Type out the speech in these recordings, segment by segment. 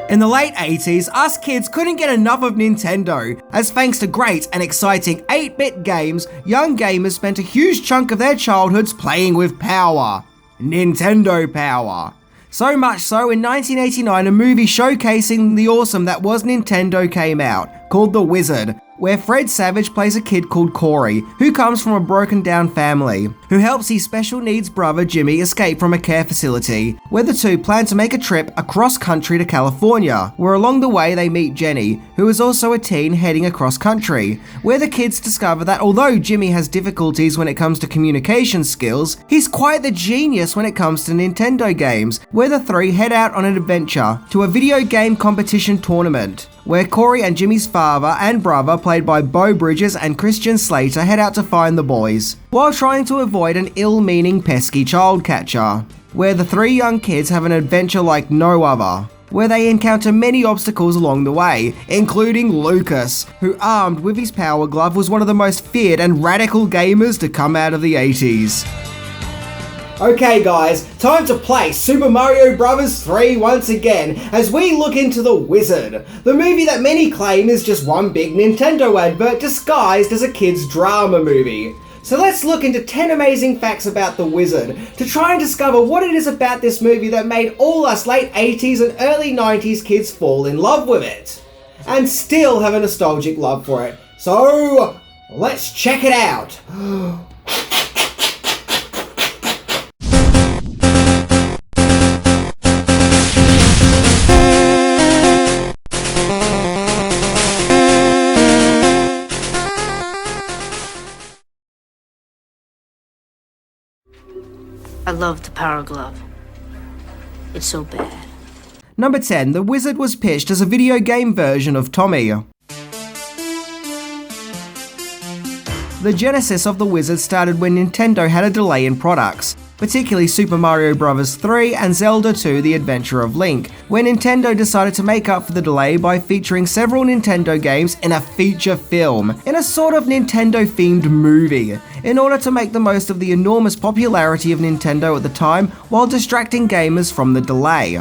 In the late 80s, us kids couldn't get enough of Nintendo, as thanks to great and exciting 8-bit games, young gamers spent a huge chunk of their childhoods playing with power. Nintendo power. So much so, in 1989 a movie showcasing the awesome that was Nintendo came out, called TheWizard, where Fred Savage plays a kid called Corey, who comes from a broken down family, who helps his special needs brother Jimmy escape from a care facility, where the two plan to make a trip across country to California, where along the way they meet Jenny, who is also a teen heading across country, where the kids discover that although Jimmy has difficulties when it comes to communication skills, he's quite the genius when it comes to Nintendo games, where the three head out on an adventure to a video game competition tournament, where Corey and Jimmy's father and brother, played by Beau Bridges and Christian Slater, head out to find the boys, while trying to avoid an ill-meaning pesky child catcher, where the three young kids have an adventure like no other, where they encounter many obstacles along the way, including Lucas, who armed with his power glove was one of the most feared and radical gamers to come out of the 80s. Okay guys, time to play Super Mario Bros. 3 once again as we look into TheWizard, the movie that many claim is just one big Nintendo advert disguised as a kid's drama movie. So let's look into 10 amazing facts about TheWizard to try and discover what it is about this movie that made all us late 80s and early 90s kids fall in love with it, and still have a nostalgic love for it. So, let's check it out! I love the Power Glove. It's so bad. Number 10. TheWizard was pitched as a video game version of Tommy. The genesis of TheWizard started when Nintendo had a delay in products, particularly Super Mario Bros. 3 and Zelda 2: The Adventure of Link, where Nintendo decided to make up for the delay by featuring several Nintendo games in a feature film, in a sort of Nintendo-themed movie, in order to make the most of the enormous popularity of Nintendo at the time while distracting gamers from the delay.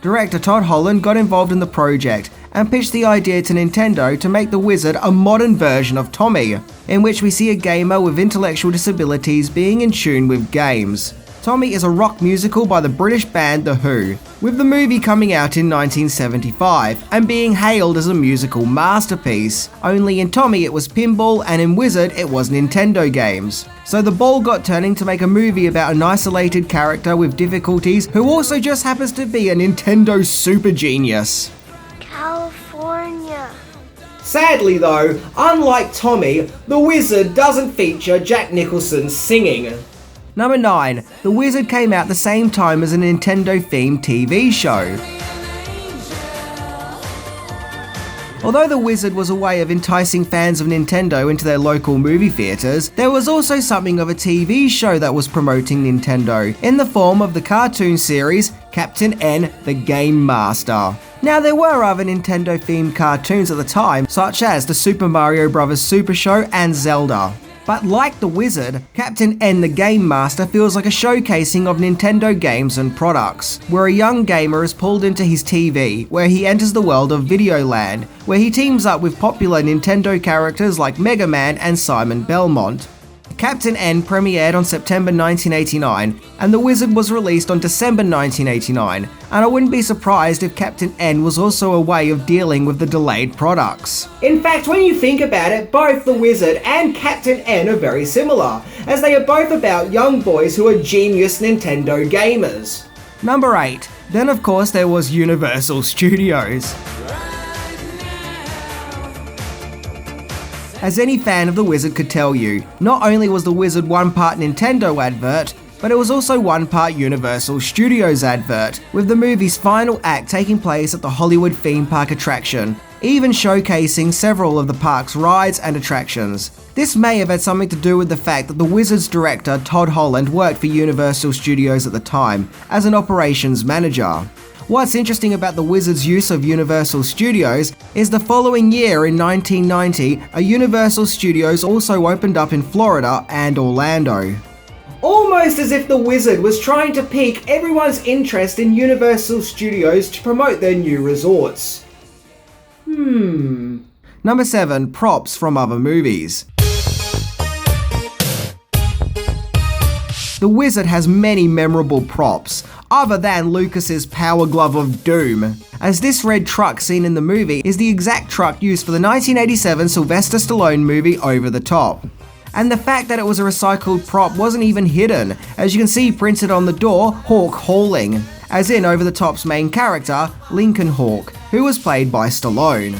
Director Todd Holland got involved in the project and pitched the idea to Nintendo to make TheWizard a modern version of Tommy, in which we see a gamer with intellectual disabilities being in tune with games. Tommy is a rock musical by the British band The Who, with the movie coming out in 1975 and being hailed as a musical masterpiece, only in Tommy it was pinball and in Wizard it was Nintendo games. So the ball got turning to make a movie about an isolated character with difficulties who also just happens to be a Nintendo super genius. California. Sadly though, unlike Tommy, TheWizard doesn't feature Jack Nicholson singing. Number 9. TheWizard came out the same time as a Nintendo-themed TV show. Although TheWizard was a way of enticing fans of Nintendo into their local movie theatres, there was also something of a TV show that was promoting Nintendo, in the form of the cartoon series Captain N: The Game Master. Now there were other Nintendo-themed cartoons at the time, such as the Super Mario Bros. Super Show and Zelda. But like TheWizard, Captain N: The Game Master feels like a showcasing of Nintendo games and products, where a young gamer is pulled into his TV, where he enters the world of Videoland, where he teams up with popular Nintendo characters like Mega Man and Simon Belmont. Captain N premiered on September 1989, and TheWizard was released on December 1989, and I wouldn't be surprised if Captain N was also a way of dealing with the delayed products. In fact, when you think about it, both TheWizard and Captain N are very similar, as they are both about young boys who are genius Nintendo gamers. Number 8. Then of course there was Universal Studios. As any fan of TheWizard could tell you, not only was TheWizard one part Nintendo advert, but it was also one part Universal Studios advert, with the movie's final act taking place at the Hollywood theme park attraction, even showcasing several of the park's rides and attractions. This may have had something to do with the fact that TheWizard's director Todd Holland worked for Universal Studios at the time, as an operations manager. What's interesting about TheWizard's use of Universal Studios is the following year in 1990, a Universal Studios also opened up in Florida and Orlando. Almost Almost as if TheWizard was trying to pique everyone's interest in Universal Studios to promote their new resorts. Number 7. Props from other movies. TheWizard has many memorable props, other than Lucas's power glove of doom, as this red truck seen in the movie is the exact truck used for the 1987 Sylvester Stallone movie Over the Top. And the fact that it was a recycled prop wasn't even hidden, as you can see printed on the door, Hawk hauling, as in Over the Top's main character, Lincoln Hawk, who was played by Stallone.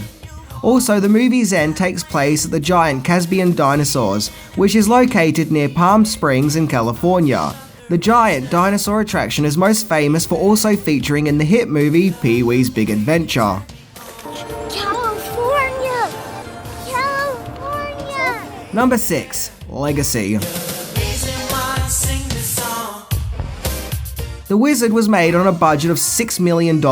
Also, the movie's end takes place at the giant Caspian Dinosaurs, which is located near Palm Springs in California. The giant dinosaur attraction is most famous for also featuring in the hit movie Pee-wee's Big Adventure. California! California! Number 6. Legacy. TheWizard was made on a budget of $6 million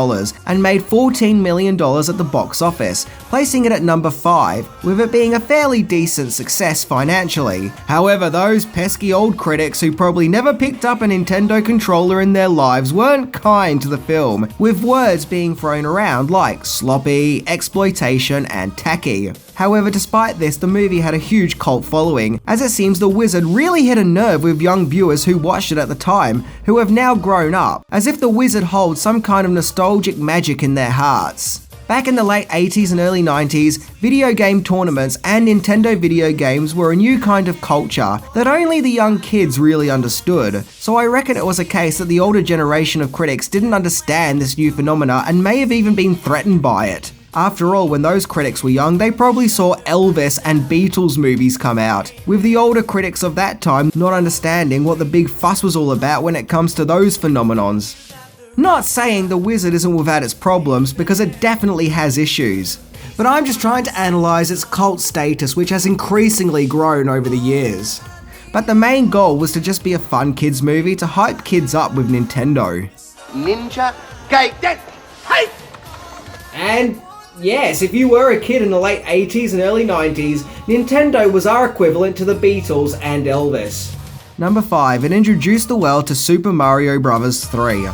and made $14 million at the box office, placing it at number 5, with it being a fairly decent success financially. However, those pesky old critics who probably never picked up a Nintendo controller in their lives weren't kind to the film, with words being thrown around like sloppy, exploitation, and tacky. However, despite this, the movie had a huge cult following, as it seems TheWizard really hit a nerve with young viewers who watched it at the time, who have now grown up, as if TheWizard holds some kind of nostalgic magic in their hearts. Back in the late 80s and early 90s, video game tournaments and Nintendo video games were a new kind of culture that only the young kids really understood, so I reckon it was a case that the older generation of critics didn't understand this new phenomena and may have even been threatened by it. After all, when those critics were young, they probably saw Elvis and Beatles movies come out, with the older critics of that time not understanding what the big fuss was all about when it comes to those phenomenons. Not saying TheWizard isn't without its problems, because it definitely has issues, but I'm just trying to analyse its cult status, which has increasingly grown over the years. But the main goal was to just be a fun kids movie to hype kids up with Nintendo. Ninja Gaiden! Hey! And yes, if you were a kid in the late 80s and early 90s, Nintendo was our equivalent to the Beatles and Elvis. Number 5, it introduced the world to Super Mario Bros. 3.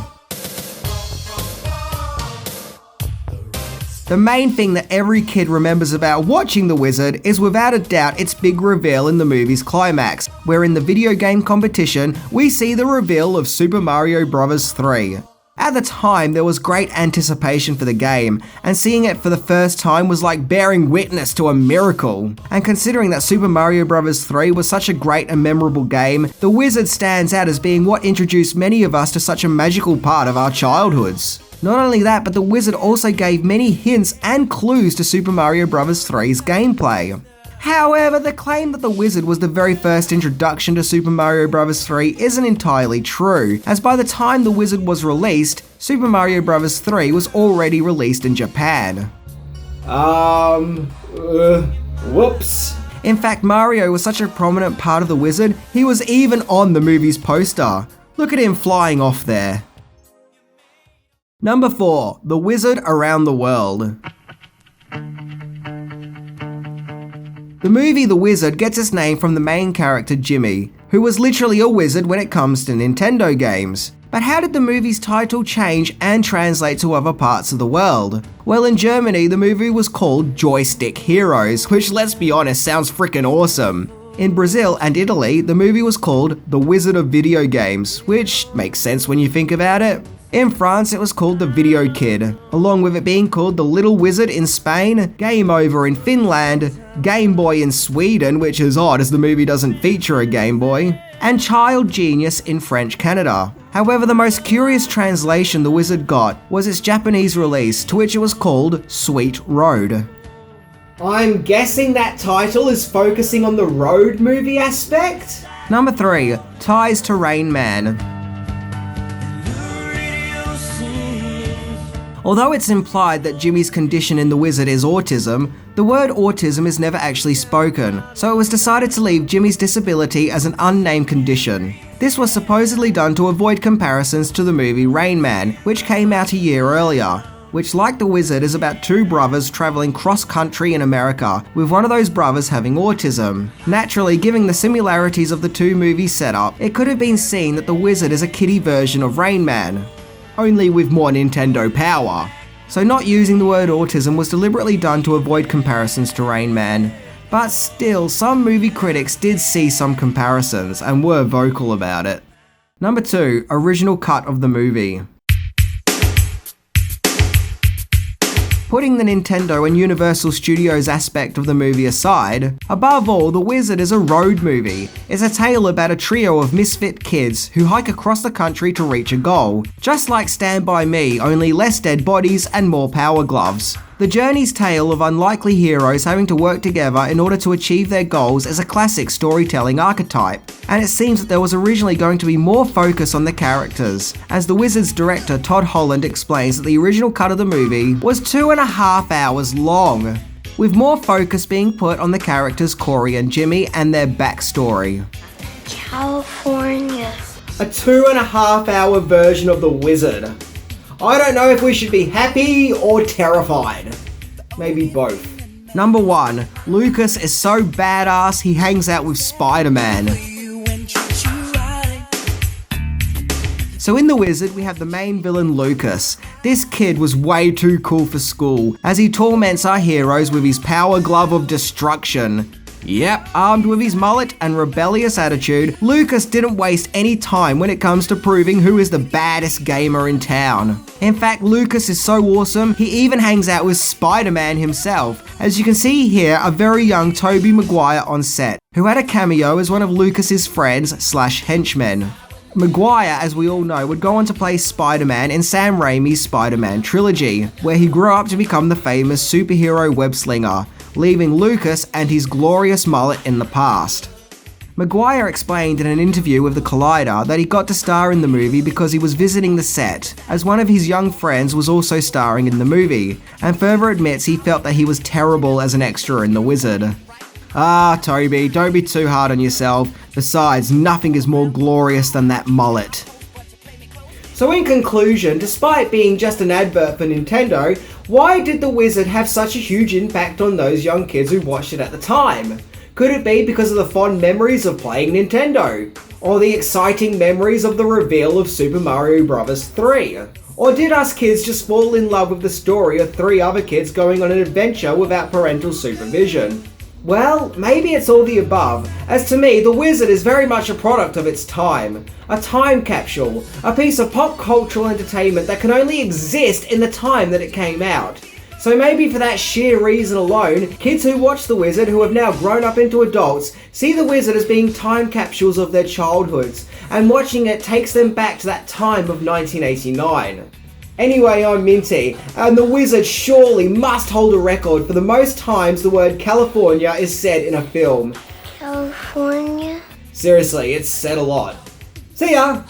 The main thing that every kid remembers about watching TheWizard is without a doubt its big reveal in the movie's climax, where in the video game competition, we see the reveal of Super Mario Bros. 3. At the time, there was great anticipation for the game, and seeing it for the first time was like bearing witness to a miracle. And considering that Super Mario Bros. 3 was such a great and memorable game, TheWizard stands out as being what introduced many of us to such a magical part of our childhoods. Not only that, but TheWizard also gave many hints and clues to Super Mario Bros. 3's gameplay. However, the claim that TheWizard was the very first introduction to Super Mario Bros. 3 isn't entirely true, as by the time TheWizard was released, Super Mario Bros. 3 was already released in Japan. Whoops. In fact, Mario was such a prominent part of TheWizard, he was even on the movie's poster. Look at him flying off there. Number 4, TheWizard Around the World. The movie TheWizard gets its name from the main character Jimmy, who was literally a wizard when it comes to Nintendo games. But how did the movie's title change and translate to other parts of the world? Well, in Germany, the movie was called Joystick Heroes, which, let's be honest, sounds freaking awesome. In Brazil and Italy, the movie was called The Wizard of Video Games, which makes sense when you think about it. In France, it was called The Video Kid, along with it being called The Little Wizard in Spain, Game Over in Finland, Game Boy in Sweden, which is odd as the movie doesn't feature a Game Boy, and Child Genius in French Canada. However, the most curious translation TheWizard got was its Japanese release, to which it was called Sweet Road. I'm guessing that title is focusing on the road movie aspect? Number 3, ties to Rain Man. Although it's implied that Jimmy's condition in TheWizard is autism, the word autism is never actually spoken, so it was decided to leave Jimmy's disability as an unnamed condition. This was supposedly done to avoid comparisons to the movie Rain Man, which came out a year earlier, which, like The Wizard, is about two brothers travelling cross-country in America, with one of those brothers having autism. Naturally, given the similarities of the two movies setup, it could have been seen that The Wizard is a kiddie version of Rain Man, only with more Nintendo power. So not using the word autism was deliberately done to avoid comparisons to Rain Man. But still, some movie critics did see some comparisons and were vocal about it. Number 2, original cut of the movie. Putting the Nintendo and Universal Studios aspect of the movie aside, above all, The Wizard is a road movie. It's a tale about a trio of misfit kids who hike across the country to reach a goal. Just like Stand By Me, only less dead bodies and more power gloves. The journey's tale of unlikely heroes having to work together in order to achieve their goals is a classic storytelling archetype, and it seems that there was originally going to be more focus on the characters, as The Wizard's director Todd Holland explains that the original cut of the movie was 2.5 hours long, with more focus being put on the characters Corey and Jimmy and their backstory. California. A 2.5 hour version of The Wizard. I don't know if we should be happy or terrified. Maybe both. Number 1, Lucas is so badass he hangs out with Spider-Man. So in The Wizard, we have the main villain Lucas. This kid was way too cool for school, as he torments our heroes with his power glove of destruction. Yep, armed with his mullet and rebellious attitude, Lucas didn't waste any time when it comes to proving who is the baddest gamer in town. In fact, Lucas is so awesome, he even hangs out with Spider-Man himself. As you can see here, a very young Tobey Maguire on set, who had a cameo as one of Lucas's friends/henchmen. Maguire, as we all know, would go on to play Spider-Man in Sam Raimi's Spider-Man trilogy, where he grew up to become the famous superhero web-slinger, leaving Lucas and his glorious mullet in the past. Maguire explained in an interview with The Collider that he got to star in the movie because he was visiting the set, as one of his young friends was also starring in the movie, and further admits he felt that he was terrible as an extra in The Wizard. Ah, Toby, don't be too hard on yourself. Besides, nothing is more glorious than that mullet. So in conclusion, despite being just an advert for Nintendo, why did The Wizard have such a huge impact on those young kids who watched it at the time? Could it be because of the fond memories of playing Nintendo? Or the exciting memories of the reveal of Super Mario Bros. 3? Or did us kids just fall in love with the story of 3 other kids going on an adventure without parental supervision? Well, maybe it's all the above, as to me, The Wizard is very much a product of its time. A time capsule, a piece of pop cultural entertainment that can only exist in the time that it came out. So maybe for that sheer reason alone, kids who watch The Wizard who have now grown up into adults see The Wizard as being time capsules of their childhoods, and watching it takes them back to that time of 1989. Anyway, I'm Minty, and The Wizard surely must hold a record for the most times the word California is said in a film. California? Seriously, it's said a lot. See ya!